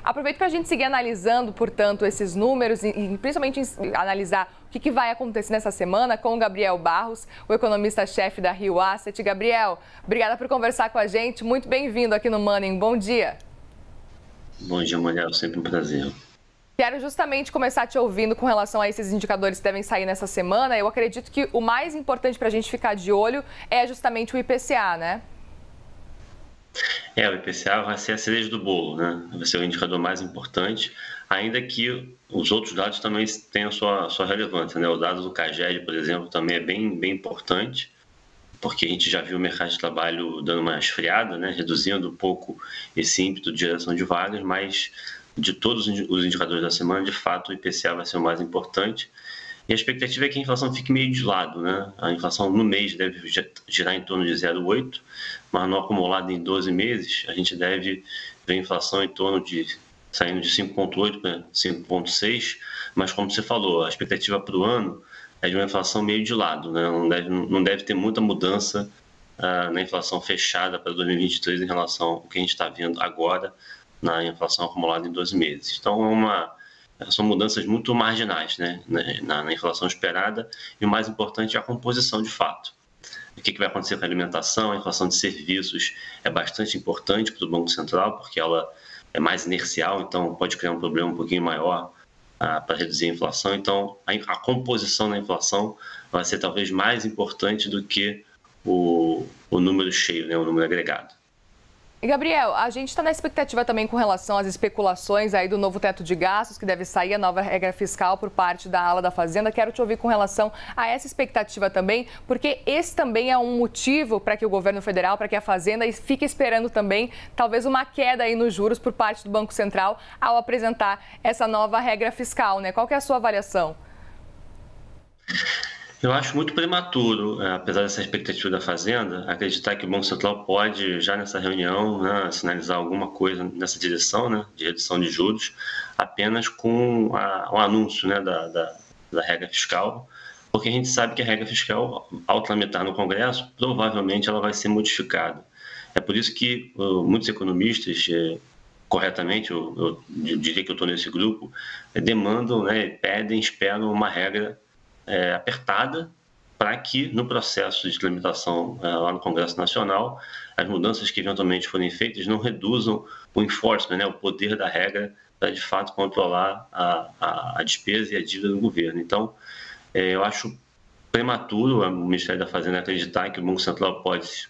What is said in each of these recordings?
Aproveito para a gente seguir analisando, portanto, esses números e principalmente analisar o que vai acontecer nessa semana com o Gabriel Barros, o economista-chefe da Rio Asset. Gabriel, obrigada por conversar com a gente. Muito bem-vindo aqui no Money. Bom dia. Bom dia, Manuel. Sempre um prazer. Quero justamente começar te ouvindo com relação a esses indicadores que devem sair nessa semana. Eu acredito que o mais importante para a gente ficar de olho é justamente o IPCA, né? O IPCA vai ser a cereja do bolo, né? Vai ser o indicador mais importante, ainda que os outros dados também tenham sua relevância, né? O dado do CAGED, por exemplo, também é bem importante, porque a gente já viu o mercado de trabalho dando uma esfriada, né? Reduzindo um pouco esse ímpeto de geração de vagas, mas de todos os indicadores da semana, de fato, o IPCA vai ser o mais importante. E a expectativa é que a inflação fique meio de lado, né? A inflação no mês deve girar em torno de 0,8, mas no acumulado em 12 meses, a gente deve ver a inflação em torno de, saindo de 5,8 para 5,6, mas como você falou, a expectativa para o ano é de uma inflação meio de lado, né? Não deve ter muita mudança na inflação fechada para 2023 em relação ao que a gente está vendo agora na inflação acumulada em 12 meses. Então, são mudanças muito marginais, né, na inflação esperada, e o mais importante é a composição de fato. O que vai acontecer com a alimentação? A inflação de serviços é bastante importante para o Banco Central, porque ela é mais inercial, então pode criar um problema um pouquinho maior para reduzir a inflação. Então, a composição da inflação vai ser talvez mais importante do que o número cheio, né, o número agregado. E, Gabriel, a gente está na expectativa também com relação às especulações aí do novo teto de gastos, que deve sair a nova regra fiscal por parte da ala da Fazenda. Quero te ouvir com relação a essa expectativa também, porque esse também é um motivo para que o governo federal, para que a Fazenda fique esperando também talvez uma queda aí nos juros por parte do Banco Central ao apresentar essa nova regra fiscal, né? Qual que é a sua avaliação? Eu acho muito prematuro, apesar dessa expectativa da Fazenda, acreditar que o Banco Central pode, já nessa reunião, né, sinalizar alguma coisa nessa direção, né, de redução de juros, apenas com o anúncio, né, da regra fiscal, porque a gente sabe que a regra fiscal, ao tramitar no Congresso, provavelmente ela vai ser modificada. É por isso que muitos economistas, corretamente, eu diria que eu estou nesse grupo, demandam, né, pedem, esperam uma regra apertada para que no processo de tramitação lá no Congresso Nacional as mudanças que eventualmente forem feitas não reduzam o enforcement, né, o poder da regra para de fato controlar a despesa e a dívida do governo. Então, eu acho prematuro o Ministério da Fazenda acreditar que o Banco Central pode,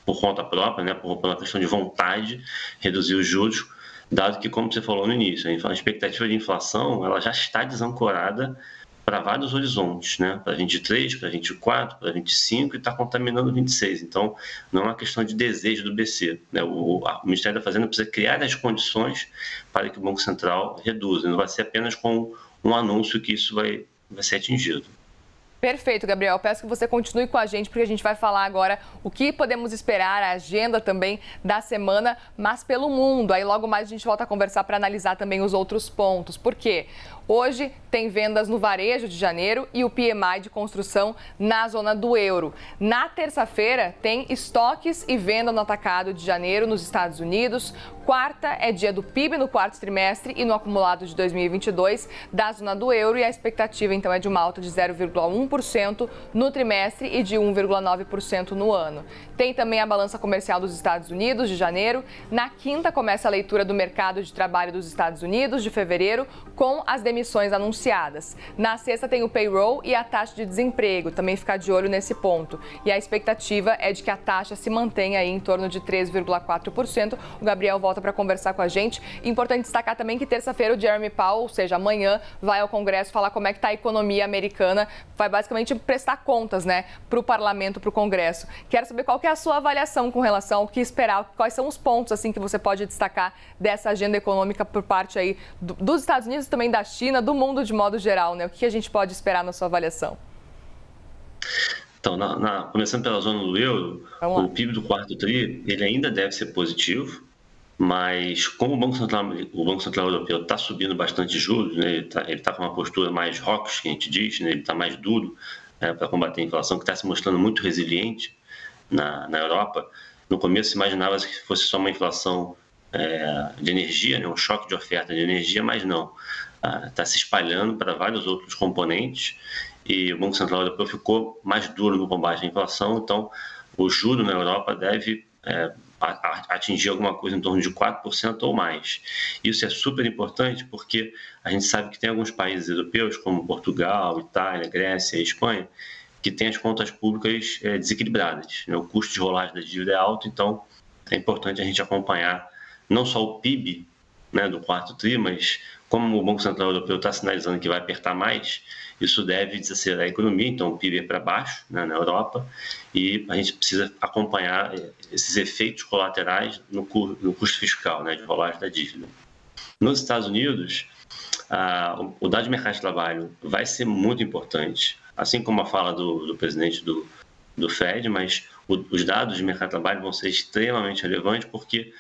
por conta própria, né, por uma questão de vontade, reduzir os juros, dado que, como você falou no início, a expectativa de inflação ela já está desancorada para vários horizontes, né? Para 23, para 24, para 25 e está contaminando 26. Então, não é uma questão de desejo do BC, né? O Ministério da Fazenda precisa criar as condições para que o Banco Central reduza. Não vai ser apenas com um anúncio que isso vai ser atingido. Perfeito, Gabriel. Peço que você continue com a gente, porque a gente vai falar agora o que podemos esperar, a agenda também da semana, mas pelo mundo. Aí logo mais a gente volta a conversar para analisar também os outros pontos. Por quê? Hoje tem vendas no varejo de janeiro e o PMI de construção na zona do euro. Na terça-feira tem estoques e venda no atacado de janeiro nos Estados Unidos. Quarta é dia do PIB no quarto trimestre e no acumulado de 2022 da zona do euro, e a expectativa então é de uma alta de 0,1% no trimestre e de 1,9% no ano. Tem também a balança comercial dos Estados Unidos de janeiro. Na quinta começa a leitura do mercado de trabalho dos Estados Unidos de fevereiro com as demissões anunciadas. Na sexta tem o payroll e a taxa de desemprego, também ficar de olho nesse ponto. E a expectativa é de que a taxa se mantenha aí em torno de 3,4%. O Gabriel volta para conversar com a gente. Importante destacar também que terça-feira o Jeremy Powell, ou seja, amanhã, vai ao Congresso falar como é que está a economia americana, vai basicamente prestar contas, né, para o Parlamento, para o Congresso. Quero saber qual que é a sua avaliação com relação ao que esperar, quais são os pontos assim que você pode destacar dessa agenda econômica por parte aí dos Estados Unidos, também da China, do mundo de modo geral, né? O que a gente pode esperar na sua avaliação? Então, começando pela zona do euro, o PIB do quarto tri, ele ainda deve ser positivo, mas como o Banco Central Europeu está subindo bastante juros, né, ele tá com uma postura mais hawkish, que a gente diz, né, ele está mais duro para combater a inflação, que está se mostrando muito resiliente na Europa. No começo se imaginava que fosse só uma inflação de energia, né, um choque de oferta de energia, mas não. Está se espalhando para vários outros componentes e o Banco Central Europeu ficou mais duro no combate à inflação, então o juro na Europa deve atingir alguma coisa em torno de 4% ou mais. Isso é super importante porque a gente sabe que tem alguns países europeus, como Portugal, Itália, Grécia e Espanha, que têm as contas públicas desequilibradas, né? O custo de rolagem da dívida é alto, então é importante a gente acompanhar não só o PIB, né, do quarto tri, mas como o Banco Central Europeu está sinalizando que vai apertar mais, isso deve desacelerar a economia, então o PIB é para baixo, né, na Europa, e a gente precisa acompanhar esses efeitos colaterais no custo fiscal, né, de rolagem da dívida. Nos Estados Unidos, o dado de mercado de trabalho vai ser muito importante, assim como a fala do presidente do Fed, mas os dados de mercado de trabalho vão ser extremamente relevantes porque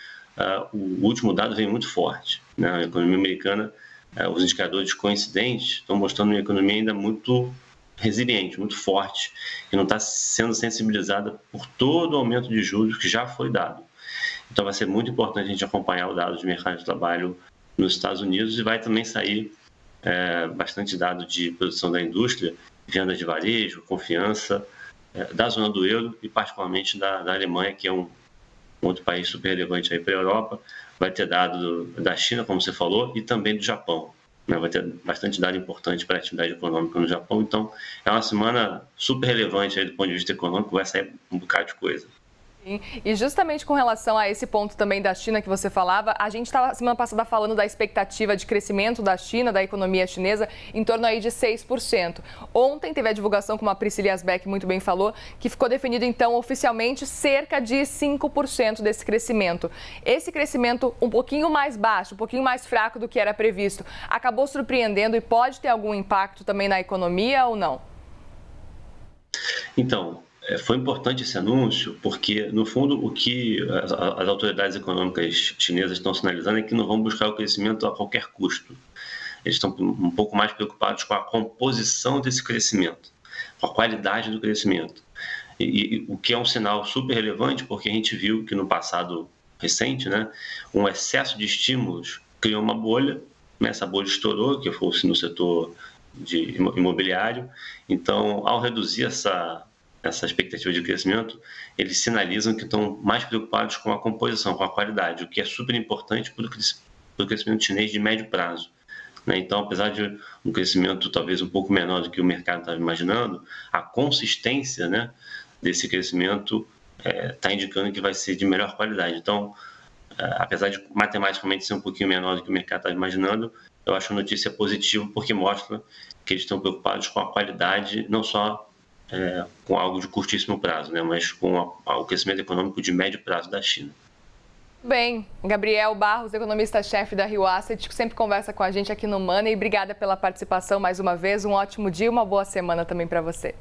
o último dado vem muito forte, né? A economia americana, os indicadores coincidentes estão mostrando uma economia ainda muito resiliente, muito forte, que não está sendo sensibilizada por todo o aumento de juros que já foi dado. Então vai ser muito importante a gente acompanhar o dado de mercado de trabalho nos Estados Unidos e vai também sair bastante dado de produção da indústria, venda de varejo, confiança da zona do euro e particularmente da Alemanha, que é um outro país super relevante aí para a Europa. Vai ter dado da China, como você falou, e também do Japão, né? Vai ter bastante dado importante para a atividade econômica no Japão. Então, é uma semana super relevante aí do ponto de vista econômico, vai sair um bocado de coisa. E justamente com relação a esse ponto também da China que você falava, a gente estava semana passada falando da expectativa de crescimento da China, da economia chinesa, em torno aí de 6%. Ontem teve a divulgação, como a Priscila Asbeck muito bem falou, que ficou definido então oficialmente cerca de 5% desse crescimento. Esse crescimento um pouquinho mais baixo, um pouquinho mais fraco do que era previsto, acabou surpreendendo e pode ter algum impacto também na economia ou não? Então, foi importante esse anúncio porque, no fundo, o que as autoridades econômicas chinesas estão sinalizando é que não vão buscar o crescimento a qualquer custo. Eles estão um pouco mais preocupados com a composição desse crescimento, com a qualidade do crescimento. E o que é um sinal super relevante, porque a gente viu que no passado recente, né, um excesso de estímulos criou uma bolha, né, essa bolha estourou, que foi no setor imobiliário. Então, ao reduzir essa expectativa de crescimento, eles sinalizam que estão mais preocupados com a composição, com a qualidade, o que é super importante para o crescimento chinês de médio prazo, né? Então, apesar de um crescimento talvez um pouco menor do que o mercado estava imaginando, a consistência, né, desse crescimento está indicando que vai ser de melhor qualidade. Então, apesar de matematicamente ser um pouquinho menor do que o mercado estava imaginando, eu acho a notícia positiva porque mostra que eles estão preocupados com a qualidade, não só com algo de curtíssimo prazo, né, mas com o crescimento econômico de médio prazo da China. Bem, Gabriel Barros, economista-chefe da Rio Asset, que sempre conversa com a gente aqui no Money. Obrigada pela participação mais uma vez. Um ótimo dia e uma boa semana também para você.